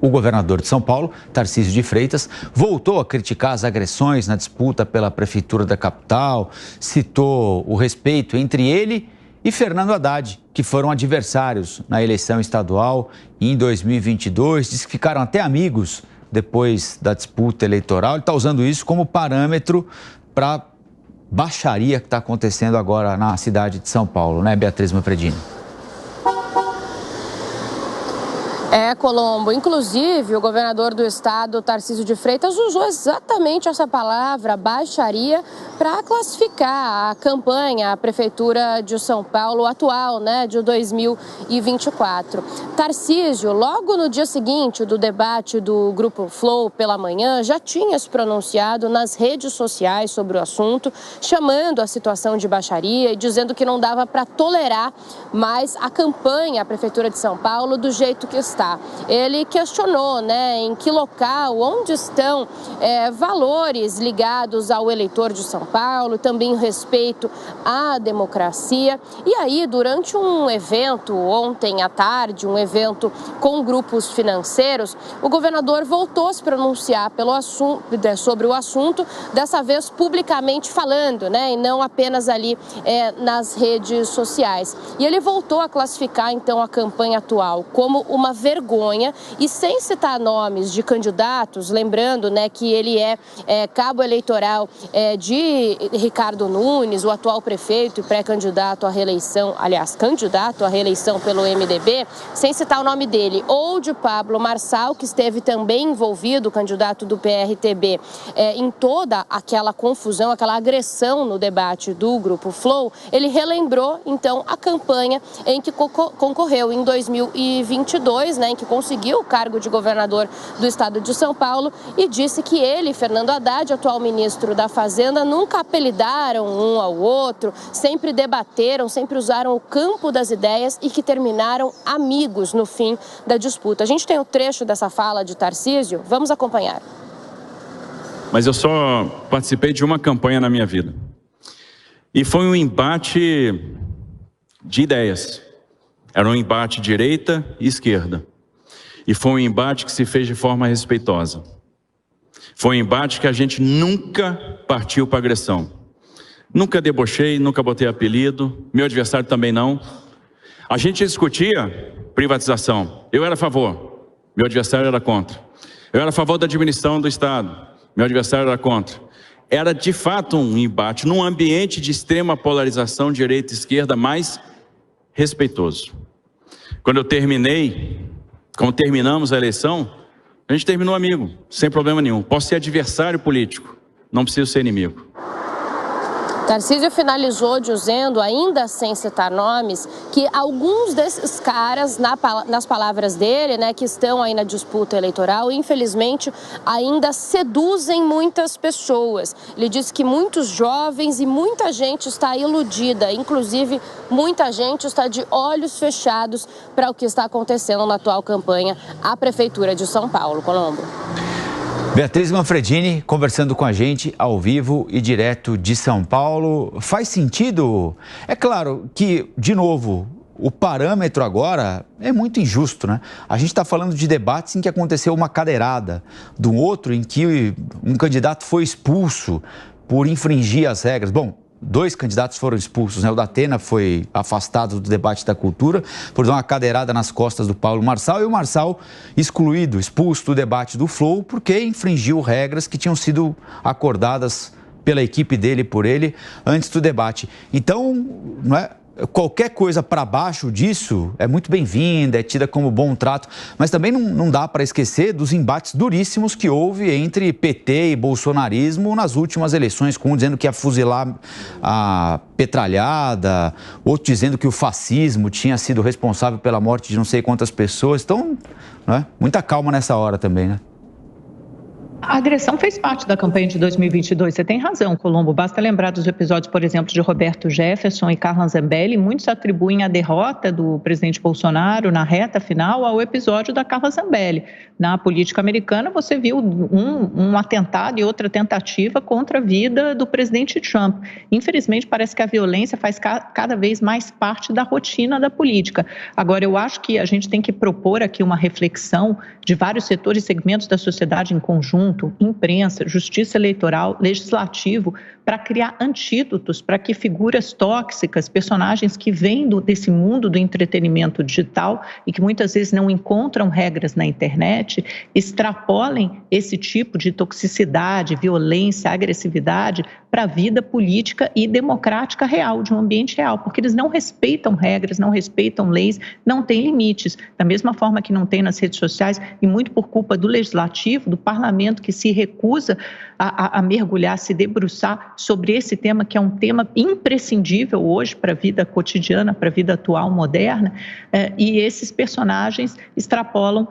O governador de São Paulo, Tarcísio de Freitas, voltou a criticar as agressões na disputa pela prefeitura da capital, citou o respeito entre ele e Fernando Haddad, que foram adversários na eleição estadual em 2022, diz que ficaram até amigos depois da disputa eleitoral. Ele está usando isso como parâmetro para baixaria que está acontecendo agora na cidade de São Paulo, né, Beatriz Manfredini? Colombo, inclusive o governador do estado, Tarcísio de Freitas, usou exatamente essa palavra, baixaria, para classificar a campanha, a prefeitura de São Paulo atual, né, de 2024. Tarcísio, logo no dia seguinte do debate do Grupo Flow pela manhã, já tinha se pronunciado nas redes sociais sobre o assunto, chamando a situação de baixaria e dizendo que não dava para tolerar mais a campanha, a prefeitura de São Paulo, do jeito que está. Ele questionou, né, em que local, onde estão valores ligados ao eleitor de São Paulo, também respeito à democracia. E aí, durante um evento ontem à tarde, um evento com grupos financeiros, o governador voltou a se pronunciar sobre o assunto, dessa vez publicamente falando, né, e não apenas ali nas redes sociais. E ele voltou a classificar, então, a campanha atual como uma vergonha e sem citar nomes de candidatos, lembrando, né, que ele é cabo eleitoral de Ricardo Nunes, o atual prefeito e pré-candidato à reeleição, aliás, candidato à reeleição pelo MDB, sem citar o nome dele, ou de Pablo Marçal, que esteve também envolvido, candidato do PRTB, em toda aquela confusão, aquela agressão no debate do Grupo Flow. Ele relembrou, então, a campanha em que concorreu em 2022, né, em que conseguiu o cargo de governador do estado de São Paulo, e disse que ele, Fernando Haddad, atual ministro da Fazenda, nunca apelidaram um ao outro, sempre debateram, sempre usaram o campo das ideias e que terminaram amigos no fim da disputa. A gente tem o trecho dessa fala de Tarcísio, vamos acompanhar. Mas eu só participei de uma campanha na minha vida. E foi um embate de ideias. Era um embate direita e esquerda. E foi um embate que se fez de forma respeitosa. Foi um embate que a gente nunca partiu para agressão. Nunca debochei, nunca botei apelido, meu adversário também não. A gente discutia privatização. Eu era a favor, meu adversário era contra. Eu era a favor da diminuição do Estado, meu adversário era contra. Era de fato um embate num ambiente de extrema polarização, direita e esquerda, mais respeitoso. Quando terminamos a eleição, a gente terminou amigo, sem problema nenhum. Posso ser adversário político, não preciso ser inimigo. Tarcísio finalizou dizendo, ainda sem citar nomes, que alguns desses caras, nas palavras dele, né, que estão aí na disputa eleitoral, infelizmente, ainda seduzem muitas pessoas. Ele disse que muitos jovens e muita gente está iludida, inclusive muita gente está de olhos fechados para o que está acontecendo na atual campanha à Prefeitura de São Paulo. Colombo. Beatriz Manfredini conversando com a gente ao vivo e direto de São Paulo. Faz sentido? É claro que, de novo, o parâmetro agora é muito injusto, né? A gente está falando de debates em que aconteceu uma cadeirada, do outro em que um candidato foi expulso por infringir as regras. Bom, 2 candidatos foram expulsos, né? O Datena foi afastado do debate da cultura por dar uma cadeirada nas costas do Pablo Marçal, e o Marçal excluído, expulso do debate do Flow porque infringiu regras que tinham sido acordadas pela equipe dele, por ele, antes do debate. Então, não é? Qualquer coisa para baixo disso é muito bem-vinda, é tida como bom trato, mas também não dá para esquecer dos embates duríssimos que houve entre PT e bolsonarismo nas últimas eleições, com um dizendo que ia fuzilar a petralhada, outro dizendo que o fascismo tinha sido responsável pela morte de não sei quantas pessoas. Então, não é? Muita calma nessa hora também, né? A agressão fez parte da campanha de 2022, você tem razão, Colombo. Basta lembrar dos episódios, por exemplo, de Roberto Jefferson e Carla Zambelli. Muitos atribuem a derrota do presidente Bolsonaro na reta final ao episódio da Carla Zambelli. Na política americana, você viu um atentado e outra tentativa contra a vida do presidente Trump. Infelizmente, parece que a violência faz cada vez mais parte da rotina da política. Agora, eu acho que a gente tem que propor aqui uma reflexão de vários setores e segmentos da sociedade em conjunto, imprensa, justiça eleitoral, legislativo, para criar antídotos para que figuras tóxicas, personagens que vêm desse mundo do entretenimento digital e que muitas vezes não encontram regras na internet, extrapolem esse tipo de toxicidade, violência, agressividade para a vida política e democrática real, de um ambiente real, porque eles não respeitam regras, não respeitam leis, não têm limites, da mesma forma que não tem nas redes sociais, e muito por culpa do legislativo, do parlamento, que se recusa a mergulhar, se debruçar sobre esse tema, que é um tema imprescindível hoje para a vida cotidiana, para a vida atual, moderna, e esses personagens extrapolam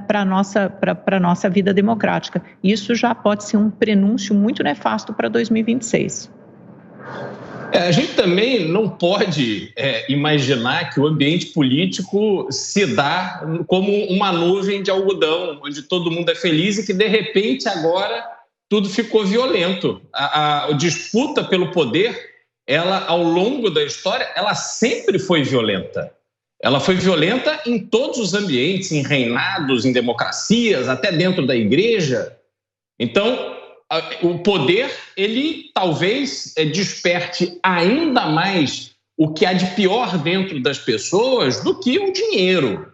para a nossa vida democrática. Isso já pode ser um prenúncio muito nefasto para 2026. A gente também não pode imaginar que o ambiente político se dá como uma nuvem de algodão, onde todo mundo é feliz e que, de repente, agora tudo ficou violento. A disputa pelo poder, ela, ao longo da história, ela sempre foi violenta. Ela foi violenta em todos os ambientes, em reinados, em democracias, até dentro da igreja. Então, o poder, ele talvez desperte ainda mais o que há de pior dentro das pessoas do que o dinheiro.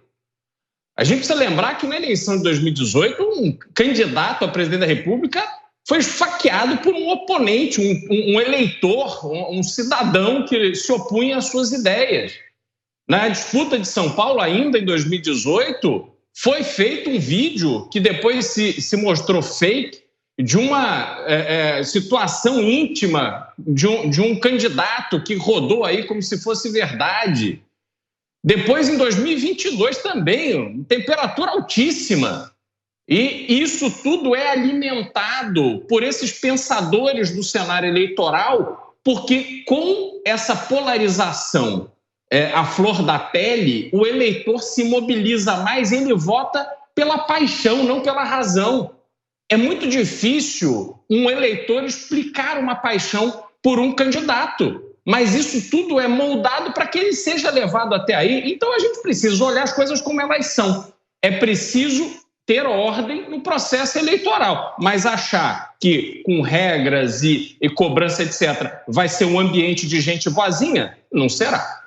A gente precisa lembrar que na eleição de 2018, um candidato a presidente da República foi esfaqueado por um oponente, um eleitor, um cidadão que se opunha às suas ideias. Na disputa de São Paulo, ainda em 2018, foi feito um vídeo que depois se mostrou fake, de uma situação íntima de um candidato que rodou aí como se fosse verdade. Depois, em 2022 também, temperatura altíssima. E isso tudo é alimentado por esses pensadores do cenário eleitoral, porque com essa polarização à flor da pele, o eleitor se mobiliza mais, ele vota pela paixão, não pela razão. É muito difícil um eleitor explicar uma paixão por um candidato, mas isso tudo é moldado para que ele seja levado até aí. Então a gente precisa olhar as coisas como elas são. É preciso ter ordem no processo eleitoral, mas achar que com regras e cobrança, etc., vai ser um ambiente de gente boazinha, não será.